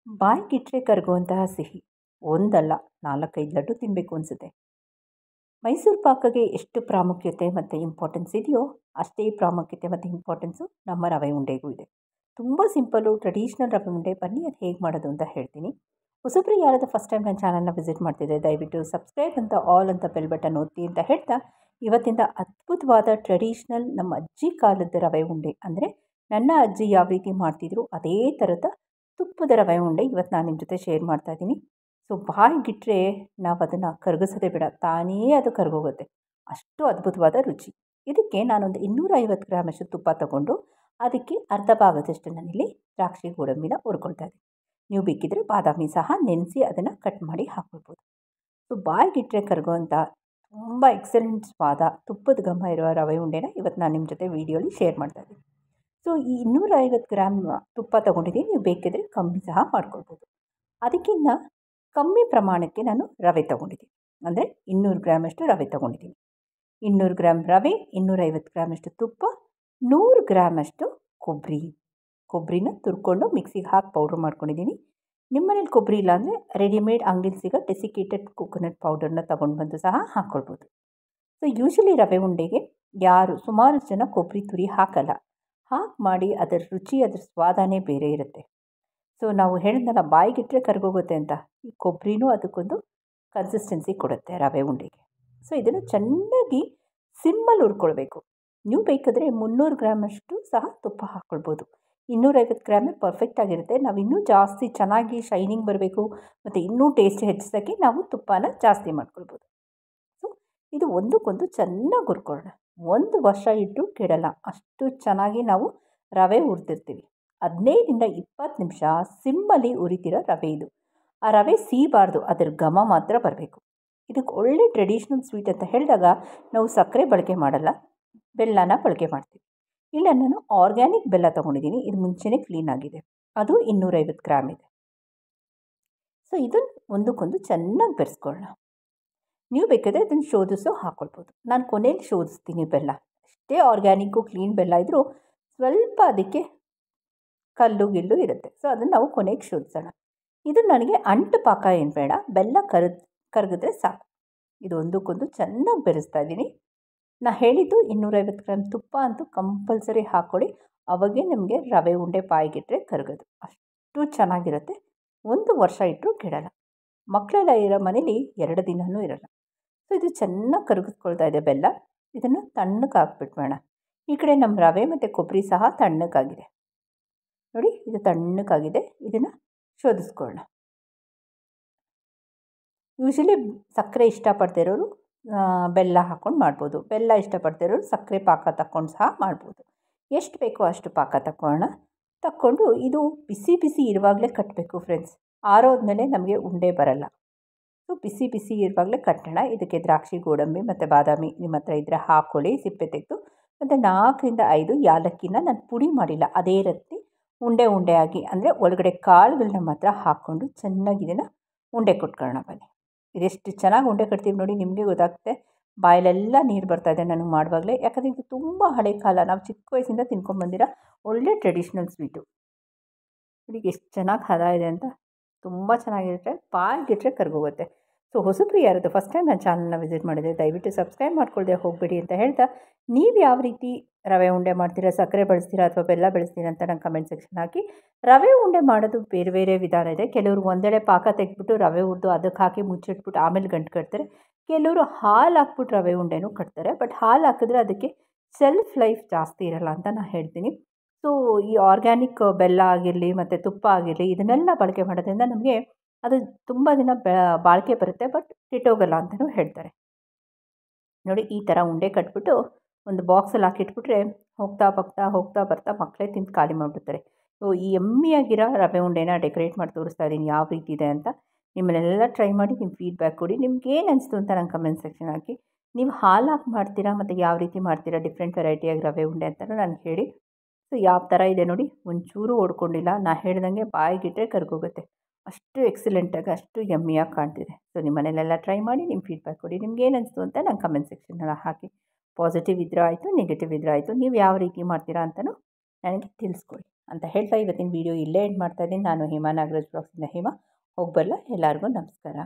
ಬಾಯಿಗಿಟ್ರೆ ಕರಗುವಂತಹ ಸಿಹಿ ಒಂದಲ್ಲ 4-5 ಲಡ್ಡು ತಿನ್ನಬೇಕು ಅನಿಸುತ್ತೆ. ಮೈಸೂರು ಪಾಕಗೆ ಎಷ್ಟು ಪ್ರಾಮುಖ್ಯತೆ ಮತ್ತು ಇಂಪಾರ್ಟೆನ್ಸ್ ಇದೆಯೋ ಅಷ್ಟೇ ಪ್ರಾಮುಖ್ಯತೆ ಮತ್ತು ಇಂಪಾರ್ಟೆನ್ಸು ನಮ್ಮ ರವೆ ಉಂಡೆಗೂ ಇದೆ. ತುಂಬ ಸಿಂಪಲ್ಲು ಟ್ರೆಡಿಷ್ನಲ್ ರವೆ ಉಂಡೆ. ಬನ್ನಿ ಅದು ಹೇಗೆ ಮಾಡೋದು ಅಂತ ಹೇಳ್ತೀನಿ. ಹೊಸಬ್ರು ಯಾರಾದರೂ ಫಸ್ಟ್ ಟೈಮ್ ನನ್ನ ಚಾನಲ್ನ ವಿಸಿಟ್ ಮಾಡ್ತಿದ್ದರೆ ದಯವಿಟ್ಟು ಸಬ್ಸ್ಕ್ರೈಬ್ ಅಂತ ಆಲ್ ಅಂತ ಬೆಲ್ ಬಟನ್ ಒತ್ತಿ ಅಂತ ಹೇಳ್ತಾ, ಇವತ್ತಿಂದ ಅದ್ಭುತವಾದ ಟ್ರೆಡಿಷ್ನಲ್ ನಮ್ಮ ಅಜ್ಜಿ ಕಾಲದ ರವೆ ಉಂಡೆ, ಅಂದರೆ ನನ್ನ ಅಜ್ಜಿ ಯಾವ ರೀತಿ ಮಾಡ್ತಿದ್ರು ಅದೇ ಥರದ ತುಪ್ಪದ ರವೆ ಉಂಡೆ ಇವತ್ತು ನಾನು ನಿಮ್ಮ ಜೊತೆ ಶೇರ್ ಮಾಡ್ತಾಯಿದ್ದೀನಿ. ಸೊ ಬಾಯಿಗಿಟ್ರೆ ನಾವು ಅದನ್ನು ಕರಗಿಸೋದೇ ಬೇಡ, ತಾನೇ ಅದು ಕರಗೋಗುತ್ತೆ, ಅಷ್ಟು ಅದ್ಭುತವಾದ ರುಚಿ. ಇದಕ್ಕೆ ನಾನೊಂದು 250 ಗ್ರಾಮಷ್ಟು ತುಪ್ಪ ತಗೊಂಡು ಅದಕ್ಕೆ ಅರ್ಧ ಭಾಗದಷ್ಟು ನಾನಿಲ್ಲಿ ದ್ರಾಕ್ಷಿ ಗೋಡಂಬಿನ ಹುರ್ಕೊಳ್ತಾ ಇದ್ದೀನಿ. ನೀವು ಬೇಕಿದ್ದರೆ ಬಾದಾಮಿ ಸಹ ನೆನೆಸಿ ಅದನ್ನು ಕಟ್ ಮಾಡಿ ಹಾಕ್ಕೊಳ್ಬೋದು. ಸೊ ಬಾಯಿಗಿಟ್ರೆ ಕರಗೋವಂಥ ತುಂಬ ಎಕ್ಸಲೆಂಟ್ ಸ್ವಾದ ತುಪ್ಪದ ಘಮ ಇರುವ ರವೆ ಉಂಡೆನ ಇವತ್ತು ನಾನು ನಿಮ್ಮ ಜೊತೆ ವೀಡಿಯೋಲಿ ಶೇರ್ ಮಾಡ್ತಾಯಿದ್ದೀನಿ. ಸೊ ಈ 250 ಗ್ರಾಮ್ ತುಪ್ಪ ತೊಗೊಂಡಿದ್ದೀನಿ, ನೀವು ಬೇಕಿದ್ರೆ ಕಮ್ಮಿ ಸಹ ಮಾಡ್ಕೊಳ್ಬೋದು. ಅದಕ್ಕಿಂತ ಕಮ್ಮಿ ಪ್ರಮಾಣಕ್ಕೆ ನಾನು ರವೆ ತೊಗೊಂಡಿದ್ದೀನಿ, ಅಂದರೆ 200 ಗ್ರಾಮಷ್ಟು ರವೆ ತೊಗೊಂಡಿದ್ದೀನಿ. 200 ಗ್ರಾಮ್ ರವೆ, 250 ಗ್ರಾಮಷ್ಟು ತುಪ್ಪ, 100 ಗ್ರಾಮಷ್ಟು ಕೊಬ್ಬರಿನ ತುರ್ಕೊಂಡು ಮಿಕ್ಸಿಗೆ ಹಾಕಿ ಪೌಡ್ರ್ ಮಾಡ್ಕೊಂಡಿದ್ದೀನಿ. ನಿಮ್ಮ ಮನೇಲಿ ಕೊಬ್ಬರಿ ಇಲ್ಲ ಅಂದರೆ ರೆಡಿಮೇಡ್ ಅಂಗಡಿಲಿ ಸಿಗೋ ಡೆಸಿಕೇಟೆಡ್ ಕೋಕೋನಟ್ ಪೌಡರ್ನ ತೊಗೊಂಡು ಬಂದು ಸಹ ಹಾಕ್ಕೊಳ್ಬೋದು. ಸೊ ಯೂಶಲಿ ರವೆ ಉಂಡೆಗೆ ಸುಮಾರು ಜನ ಕೊಬ್ಬರಿ ತುರಿ ಹಾಕಲ್ಲ. ಹಾಕಿ ಮಾಡಿ ಅದರ ರುಚಿ, ಅದರ ಸ್ವಾದನೇ ಬೇರೆ ಇರುತ್ತೆ. ಸೊ ನಾವು ಹೇಳಿದ್ನಲ್ಲ ಬಾಯಿಗಿಟ್ಟರೆ ಕರಗೋಗುತ್ತೆ ಅಂತ, ಈ ಕೊಬ್ಬರಿನೂ ಅದಕ್ಕೊಂದು ಕನ್ಸಿಸ್ಟೆನ್ಸಿ ಕೊಡುತ್ತೆ ರವೆ ಉಂಡೆಗೆ. ಸೊ ಇದನ್ನು ಚೆನ್ನಾಗಿ ಸಿಮ್ಮಲ್ಲಿ ಹುರ್ಕೊಳ್ಬೇಕು. ನೀವು ಬೇಕಾದರೆ 300 ಗ್ರಾಮಷ್ಟು ಸಹ ತುಪ್ಪ ಹಾಕ್ಕೊಳ್ಬೋದು. 250 ಗ್ರಾಮೇ ಪರ್ಫೆಕ್ಟಾಗಿರುತ್ತೆ. ನಾವು ಇನ್ನೂ ಜಾಸ್ತಿ ಚೆನ್ನಾಗಿ ಶೈನಿಂಗ್ ಬರಬೇಕು ಮತ್ತು ಇನ್ನೂ ಟೇಸ್ಟ್ ಹೆಚ್ಚಿಸೋಕ್ಕೆ ನಾವು ತುಪ್ಪನ ಜಾಸ್ತಿ ಮಾಡ್ಕೊಳ್ಬೋದು. ಸೊ ಇದು ಒಂದಕ್ಕೊಂದು ಚೆನ್ನಾಗಿ ಹುರ್ಕೊಳ್ಳೋಣ. 1 ವರ್ಷ ಇಟ್ಟು ಕೆಡಲ್ಲ, ಅಷ್ಟು ಚೆನ್ನಾಗಿ ನಾವು ರವೆ ಹುರಿದಿರ್ತೀವಿ. 15-20 ನಿಮಿಷ ಸಿಮ್ಮಲ್ಲಿ ಉರಿತಿರೋ ರವೆ ಇದು. ಆ ರವೆ ಸೀಬಾರ್ದು, ಅದರ ಘಮ ಮಾತ್ರ ಬರಬೇಕು. ಇದಕ್ಕೆ ಒಳ್ಳೆ ಟ್ರೆಡಿಷ್ನಲ್ ಸ್ವೀಟ್ ಅಂತ ಹೇಳಿದಾಗ ನಾವು ಸಕ್ಕರೆ ಬಳಕೆ ಮಾಡಲ್ಲ, ಬೆಲ್ಲನ ಬಳಕೆ ಮಾಡ್ತೀವಿ. ಇಲ್ಲ, ನಾನು ಆರ್ಗ್ಯಾನಿಕ್ ಬೆಲ್ಲ ತೊಗೊಂಡಿದ್ದೀನಿ, ಇದು ಮುಂಚೆನೇ ಕ್ಲೀನ್ ಆಗಿದೆ, ಅದು 250 ಗ್ರಾಮ್ ಇದೆ. ಸೊ ಇದನ್ನು ಒಂದಕ್ಕೊಂದು ಚೆನ್ನಾಗಿ ಬೆರೆಸ್ಕೊಳ್ಳೋಣ. ನೀವು ಬೇಕಾದರೆ ಅದನ್ನು ಶೋಧಿಸೋ ಹಾಕ್ಕೊಳ್ಬೋದು. ನಾನು ಕೊನೆಯಲ್ಲಿ ಶೋಧಿಸ್ತೀನಿ ಬೆಲ್ಲ. ಎಷ್ಟೇ ಆರ್ಗ್ಯಾನಿಕ್ಕು ಕ್ಲೀನ್ ಬೆಲ್ಲ ಇದ್ದರೂ ಸ್ವಲ್ಪ ಅದಕ್ಕೆ ಕಲ್ಲು ಇರುತ್ತೆ. ಸೊ ಅದನ್ನು ನಾವು ಕೊನೆಗೆ ಶೋಧಿಸೋಣ. ಇದು ನನಗೆ ಅಂಟು ಪಾಕ ಏನು ಬೇಡ, ಬೆಲ್ಲ ಕರಗಿದ್ರೆ ಸಾಕು. ಇದು ಒಂದಕ್ಕೊಂದು ಚೆನ್ನಾಗಿ ಬೆರೆಸ್ತಾ ಇದ್ದೀನಿ. ನಾನು ಹೇಳಿದ್ದು 250 ಗ್ರಾಮ್ ತುಪ್ಪ ಅಂತೂ ಕಂಪಲ್ಸರಿ ಹಾಕ್ಕೊಳ್ಳಿ, ಅವಾಗೇ ನಮಗೆ ರವೆ ಉಂಡೆ ಬಾಯಿಗಿಟ್ರೆ ಕರಗೋದು. ಅಷ್ಟು ಚೆನ್ನಾಗಿರುತ್ತೆ. 1 ವರ್ಷ ಇಟ್ಟರೂ ಕೆಡಲ್ಲ. ಮಕ್ಕಳೆಲ್ಲ ಇರೋ ಮನೇಲಿ 2 ದಿನವೂ ಇರಲ್ಲ. ಸೊ ಇದು ಚೆನ್ನಾಗಿ ಕರಗಿಸ್ಕೊಳ್ತಾ ಇದೆ ಬೆಲ್ಲ. ಇದನ್ನು ತಣ್ಣಗೆ ಹಾಕ್ಬಿಟ್ಬೇಡ. ಈ ಕಡೆ ನಮ್ಮ ರವೆ ಮತ್ತು ಕೊಬ್ಬರಿ ಸಹ ತಣ್ಣಗಾಗಿದೆ ನೋಡಿ, ಇದು ತಣ್ಣಗಾಗಿದೆ. ಇದನ್ನು ಶೋಧಿಸ್ಕೊಳ್ಳೋಣ. ಯೂಶಲಿ ಸಕ್ಕರೆ ಇಷ್ಟಪಡ್ತಿರೋರು ಬೆಲ್ಲ ಹಾಕ್ಕೊಂಡು ಮಾಡ್ಬೋದು, ಬೆಲ್ಲ ಇಷ್ಟಪಡ್ತಿರೋರು ಸಕ್ಕರೆ ಪಾಕ ತಕ್ಕೊಂಡು ಸಹ ಮಾಡ್ಬೋದು. ಎಷ್ಟು ಬೇಕೋ ಅಷ್ಟು ಪಾಕ ತಕ್ಕೊಂಡು ಇದು ಬಿಸಿ ಬಿಸಿ ಇರುವಾಗಲೇ ಕಟ್ಟಬೇಕು ಫ್ರೆಂಡ್ಸ್. ಆರೋದ್ಮೇಲೆ ನಮಗೆ ಉಂಡೆ ಬರಲ್ಲ. ಸೊ ಬಿಸಿ ಬಿಸಿ ಇರುವಾಗಲೇ ಕಟ್ಟೋಣ. ಇದಕ್ಕೆ ದ್ರಾಕ್ಷಿ ಗೋಡಂಬಿ ಮತ್ತು ಬಾದಾಮಿ ನಿಮ್ಮ ಹತ್ರ ಇದ್ದರೆ ಹಾಕ್ಕೊಳ್ಳಿ, ಸಿಪ್ಪೆ ತೆಗೆದು. ಮತ್ತು 4-5 ಯಾಲಕ್ಕಿನ ನಾನು ಪುಡಿ ಮಾಡಿಲ್ಲ, ಅದೇ ರೀತಿ ಉಂಡೆ ಆಗಿ, ಅಂದರೆ ಒಳಗಡೆ ಕಾಳುಗಳನ್ನ ಮಾತ್ರ ಹಾಕ್ಕೊಂಡು ಚೆನ್ನಾಗಿ ಇದನ್ನು ಉಂಡೆ ಕೊಟ್ಕೊಳ್ಳೋಣ. ಬನ್ನಿ, ಇದೆಷ್ಟು ಚೆನ್ನಾಗಿ ಉಂಡೆ ಕಟ್ತೀವಿ ನೋಡಿ, ನಿಮಗೆ ಗೊತ್ತಾಗುತ್ತೆ. ಬಾಯಲ್ಲೆಲ್ಲ ನೀರು ಬರ್ತಾಯಿದೆ ನನಗೆ ಮಾಡುವಾಗಲೇ, ಯಾಕಂದರೆ ಇದು ತುಂಬ ಹಳೆ ಕಾಲ, ನಾವು ಚಿಕ್ಕ ವಯಸ್ಸಿಂದ ತಿನ್ಕೊಂಡ್ಬಂದಿರೋ ಒಳ್ಳೆ ಟ್ರೆಡಿಷ್ನಲ್ ಸ್ವೀಟು. ನೋಡಿ ಎಷ್ಟು ಚೆನ್ನಾಗಿ ಹದ ಇದೆ ಅಂತ, ತುಂಬ ಚೆನ್ನಾಗಿರುತ್ತೆ. ಬಾಯಿಗಿಟ್ರೆ ಕರಗೋಗುತ್ತೆ. ಸೊ ಹೊಸಬ್ರು ಯಾರದು ಫಸ್ಟ್ ಟೈಮ್ ನನ್ನ ಚಾನಲ್ನ ವಿಸಿಟ್ ಮಾಡಿದರೆ ದಯವಿಟ್ಟು ಸಬ್ಸ್ಕ್ರೈಬ್ ಮಾಡ್ಕೊಳ್ಳದೆ ಹೋಗಬೇಡಿ ಅಂತ ಹೇಳ್ತಾ, ನೀವು ಯಾವ ರೀತಿ ರವೆ ಉಂಡೆ ಮಾಡ್ತೀರಾ, ಸಕ್ಕರೆ ಬಳಸ್ತೀರಾ ಅಥವಾ ಬೆಲ್ಲ ಬಳಸ್ತೀರಾ ಅಂತ ನಂಗೆ ಕಮೆಂಟ್ ಸೆಕ್ಷನ್ ಹಾಕಿ. ರವೆ ಉಂಡೆ ಮಾಡೋದು ಬೇರೆ ಬೇರೆ ವಿಧಾನ ಇದೆ. ಕೆಲವರು ಒಂದೆಡೆ ಪಾಕ ತೆಗೆದ್ಬಿಟ್ಟು ರವೆ ಹುರಿದು ಅದಕ್ಕೆ ಹಾಕಿ ಮುಚ್ಚಿಟ್ಬಿಟ್ಟು ಆಮೇಲೆ ಗಂಟು ಕಟ್ತಾರೆ. ಕೆಲವರು ಹಾಲು ಹಾಕ್ಬಿಟ್ಟು ರವೆ ಉಂಡೆನೂ ಕಟ್ತಾರೆ. ಬಟ್ ಹಾಲು ಹಾಕಿದ್ರೆ ಅದಕ್ಕೆ ಸೆಲ್ಫ್ ಲೈಫ್ ಜಾಸ್ತಿ ಇರಲ್ಲ ಅಂತ ನಾನು ಹೇಳ್ತೀನಿ. ಸೊ ಈ ಆರ್ಗ್ಯಾನಿಕ್ ಬೆಲ್ಲ ಆಗಿರಲಿ ಮತ್ತು ತುಪ್ಪ ಆಗಿರಲಿ, ಇದನ್ನೆಲ್ಲ ಬಳಕೆ ಮಾಡೋದ್ರಿಂದ ನಮಗೆ ಅದು ತುಂಬ ದಿನ ಬಾಳಿಕೆ ಬರುತ್ತೆ, ಬಟ್ ಕೆಟ್ಟೋಗಲ್ಲ ಅಂತಲೂ ಹೇಳ್ತಾರೆ. ನೋಡಿ ಈ ಥರ ಉಂಡೆ ಕಟ್ಬಿಟ್ಟು ಒಂದು ಬಾಕ್ಸಲ್ಲಿ ಹಾಕಿಟ್ಬಿಟ್ರೆ ಹೋಗ್ತಾ ಬರ್ತಾ ಮಕ್ಕಳೇ ತಿಂದು ಖಾಲಿ ಮಾಡಿಬಿಡ್ತಾರೆ. ಸೊ ಈ ಯಮ್ಮಿಯಾಗಿರೋ ರವೆ ಉಂಡೆನ ಡೆಕೋರೇಟ್ ಮಾಡಿ ತೋರಿಸ್ತಾ ಇದ್ದೀನಿ ಯಾವ ರೀತಿ ಇದೆ ಅಂತ. ನಿಮ್ಮನ್ನೆಲ್ಲ ಟ್ರೈ ಮಾಡಿ ನಿಮ್ಮ ಫೀಡ್ಬ್ಯಾಕ್ ಕೊಡಿ. ನಿಮ್ಗೆ ಏನು ಅನಿಸ್ತು ಅಂತ ನಂಗೆ ಕಮೆಂಟ್ ಸೆಕ್ಷನ್ ಹಾಕಿ. ನೀವು ಹಾಲು ಹಾಕಿ ಮಾಡ್ತೀರಾ ಮತ್ತು ಯಾವ ರೀತಿ ಮಾಡ್ತೀರಾ ಡಿಫ್ರೆಂಟ್ ವೆರೈಟಿಯಾಗಿ ರವೆ ಉಂಡೆ ಅಂತಲೂ ನನಗೆ ಹೇಳಿ. ಸೊ ಯಾವ ಥರ ಇದೆ ನೋಡಿ, ಒಂಚೂರು ಓಡ್ಕೊಂಡಿಲ್ಲ. ನಾನು ಹೇಳ್ದಂಗೆ ಬಾಯಿಗಿಟ್ರೆ ಕರ್ಗೋಗುತ್ತೆ, ಅಷ್ಟು ಎಕ್ಸಲೆಂಟಾಗಿ, ಅಷ್ಟು ಯಮ್ಮಿಯಾಗಿ ಕಾಣ್ತಿದೆ. ಸೊ ನಿಮ್ಮ ಮನೇಲೆಲ್ಲ ಟ್ರೈ ಮಾಡಿ ನಿಮ್ಮ ಫೀಡ್ಬ್ಯಾಕ್ ಕೊಡಿ. ನಿಮ್ಗೆ ಏನು ಅನಿಸ್ತು ಅಂತ ನಂಗೆ ಕಮೆಂಟ್ ಸೆಕ್ಷನ್ನೆಲ್ಲ ಹಾಕಿ. ಪಾಸಿಟಿವ್ ಇದ್ರೂ ಆಯಿತು, ನೆಗೆಟಿವ್ ಇದ್ರೂ ಆಯಿತು, ನೀವು ಯಾವ ರೀತಿ ಮಾಡ್ತೀರಾ ಅಂತಲೂ ನನಗೆ ತಿಳಿಸ್ಕೊಡಿ. ಅಂತ ಹೇಳ್ತಾ ಇವತ್ತಿನ ವಿಡಿಯೋ ಇಲ್ಲೇ ಎಂಡ್ ಮಾಡ್ತಾಯಿದ್ದೀನಿ. ನಾನು ಹೇಮಾ ನಾಗರಾಜ್ ಬ್ಲಾಗ್ಸಿಂದ ಹೇಮಾ. ಹೋಗ್ಬರಲ್ಲ. ಎಲ್ಲರಿಗೂ ನಮಸ್ಕಾರ.